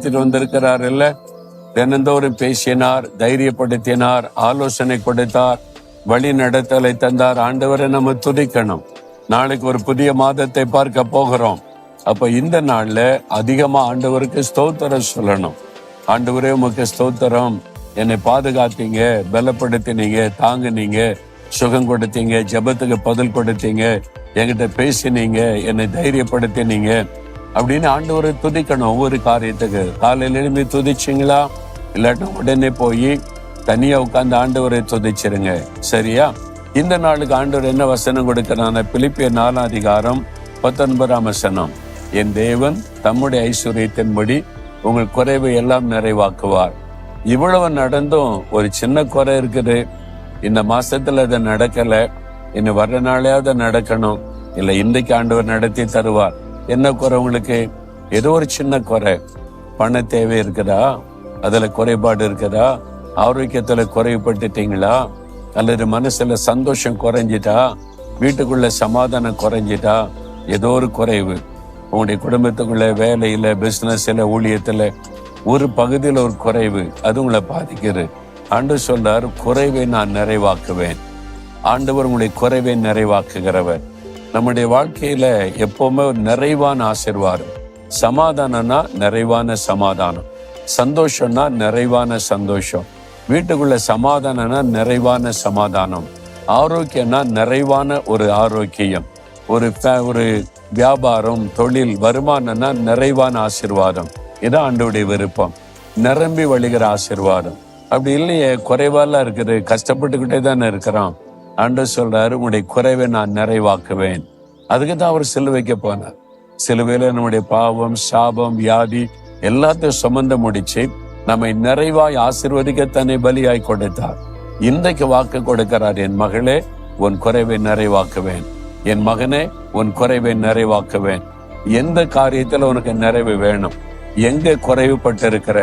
நடத்திட்டு வந்திருக்கிறார் இல்ல. தினந்தோறும் பேசினார், தைரியப்படுத்தினார், ஆலோசனை கொடுத்தார், வழி நடத்தலை தந்தார். ஆண்டவரை நம்ம துதிக்கணும். நாளைக்கு ஒரு புதிய மாதத்தை பார்க்க போகிறோம். அப்ப இந்த நாள்ல அதிகமா ஆண்டவருக்கு ஸ்தோத்திரம் சொல்லணும். ஆண்டவரே உமக்கு ஸ்தோத்திரம், என்னை பாதுகாத்தீங்க, பலப்படுத்தினீங்க, தாங்குனீங்க, சுகம் கொடுத்தீங்க, ஜெபத்துக்கு பதில் கொடுத்தீங்க, என்கிட்ட பேசினீங்க, என்னை தைரியப்படுத்தினீங்க அப்படின்னு ஆண்டவரை துதிக்கணும். ஒவ்வொரு காரியத்துக்கு காலையில எழுப்பி துதிச்சிங்களா? இல்லாட்டும் உடனே போய் தனியா உட்கார்ந்து ஆண்டவரை துதிச்சிருங்க. சரியா? இந்த நாளுக்கு ஆண்டவர் என்ன வசனம் கொடுக்கிறான? பிலிப்பியர் 4:19 என் தேவன் தம்முடைய ஐஸ்வர்யத்தின்படி உங்கள் குறைவை எல்லாம் நிறைவாக்குவார். இவ்வளவு நடந்தும் ஒரு சின்ன குறை இருக்குது. இந்த மாசத்துல அதை நடக்கல, இன்னும் வர்ற நாளையாவது நடக்கணும். இல்ல இன்றைக்கு ஆண்டவர் நடத்தி தருவார். என்ன குறை உங்களுக்கு? ஏதோ ஒரு சின்ன குறை. பண தேவை இருக்குதா? அதுல குறைபாடு இருக்குதா? ஆரோக்கியத்துல குறைபட்டுட்டீங்களா? அல்லது மனசுல சந்தோஷம் குறைஞ்சிட்டா? வீட்டுக்குள்ள சமாதானம் குறைஞ்சிட்டா? ஏதோ ஒரு குறைவு உங்களுடைய குடும்பத்துக்குள்ள, வேலையில, பிசினஸ்ல, ஊழியத்துல ஒரு பகுதியில் ஒரு குறைவு, அது உங்களை பாதிக்கிறது. ஆண்டவர் சொல்றார், குறைவை நான் நிறைவாக்குவேன். ஆண்டவர் உங்களுடைய குறைவை நிறைவாக்குகிறவர். நம்முடைய வாழ்க்கையில எப்பவுமே ஒரு நிறைவான ஆசீர்வாதம். சமாதானம்னா நிறைவான சமாதானம், சந்தோஷம்னா நிறைவான சந்தோஷம், வீட்டுக்குள்ள சமாதானம்னா நிறைவான சமாதானம், ஆரோக்கியம்னா நிறைவான ஒரு ஆரோக்கியம், ஒரு வியாபாரம், தொழில், வருமானம்னா நிறைவான ஆசீர்வாதம். இதான் ஆண்டவருடைய விருப்பம். நிரம்பி வழிகிற ஆசீர்வாதம். அப்படி இல்லையே, குறைவாலாம் இருக்குது, கஷ்டப்பட்டுக்கிட்டே தானே இருக்கிறோம். ஆண்டவர் சொல்றாரு, உங்களுடைய குறைவை நான் நிறைவாக்குவேன். அதுக்கு தான் அவர் சிலுவைக்கு போனார். சிலுவையில நம்முடைய பாவம், சாபம், வியாதி எல்லாத்தையும் சுமந்து முடிச்சு நம்மை நிறைவாய் ஆசீர்வதிக்க தன்னை பலியாய் கொடுத்தார். இன்றைக்கு வாக்கு கொடுக்கிறார், என் மகளே உன் குறைவை நிறைவாக்குவேன், என் மகனே உன் குறைவை நிறைவாக்குவேன். எந்த காரியத்துல உனக்கு நிறைவு வேணும், எங்க குறைவுபட்டு இருக்கிற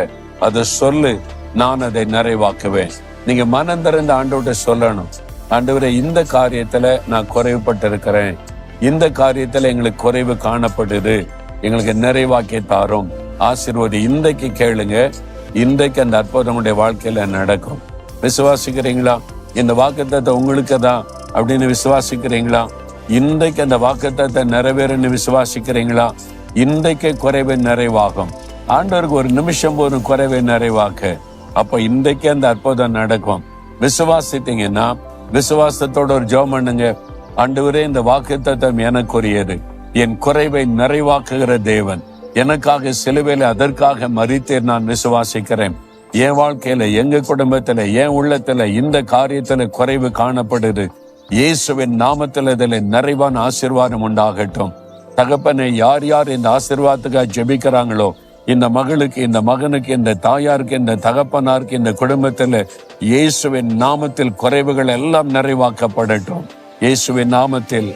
அதை சொல்லு, நான் அதை நிறைவாக்குவேன். நீங்க மனம் திறந்து ஆண்டவர்கிட்ட சொல்லணும், ஆண்டவரே இந்த காரியத்துல நான் குறைவுபட்டு இருக்கிறேன், இந்த காரியத்துல எங்களுக்கு குறைவு காணப்படுது, எங்களுக்கு நிறைவாக்கி தாரும், ஆசீர்வாதி. இன்றைக்கு கேளுங்க, இன்றைக்கு அந்த அற்புதமுடைய வாழ்க்கையில நடக்கும். விசுவாசிக்கிறீங்களா? இந்த வாக்குத்தத்தம் உங்களுக்கு தான் அப்படின்னு விசுவாசிக்கிறீங்களா? இன்றைக்கு அந்த வாக்குத்தத்தம் நிறைவேறுன்னு விசுவாசிக்கிறீங்களா? இன்றைக்கு குறைவை நிறைவாகும். ஆண்டவருக்கு ஒரு நிமிஷம் போதும் குறைவை நிறைவாக்க. அப்ப இன்றைக்கு அந்த அற்புதம் நடக்கும். விசுவாசித்தீங்கன்னா விசுவாசத்தோட ஒரு ஜெபம் பண்ணுங்க. ஆண்டவரே இந்த வாக்குத்தத்தம் எனக்குரியது, என் குறைவை நிறைவாக்குகிற தேவன் எனக்காக சிலுவையில அதற்காக மரித்தேன், நான் விசுவாசிக்கிறேன். என் வாழ்க்கையில, எங்க குடும்பத்துல, என் உள்ளத்துல இந்த காரியத்துல குறைவு காணப்படுது, இயேசுவின் நாமத்தில் இதில் நிறைவான ஆசீர்வாதம் உண்டாகட்டும். தகப்பனை, யார் யார் இந்த ஆசீர்வாதத்துக்காக ஜெபிக்கிறாங்களோ, இந்த மகளுக்கு, இந்த மகனுக்கு, இந்த தாயாருக்கு, இந்த தகப்பனாருக்கு, இந்த குடும்பத்தில் இயேசுவின் நாமத்தில் குறைவுகள் எல்லாம் நிறைவாக்கப்படட்டும். இயேசுவின் நாமத்தில்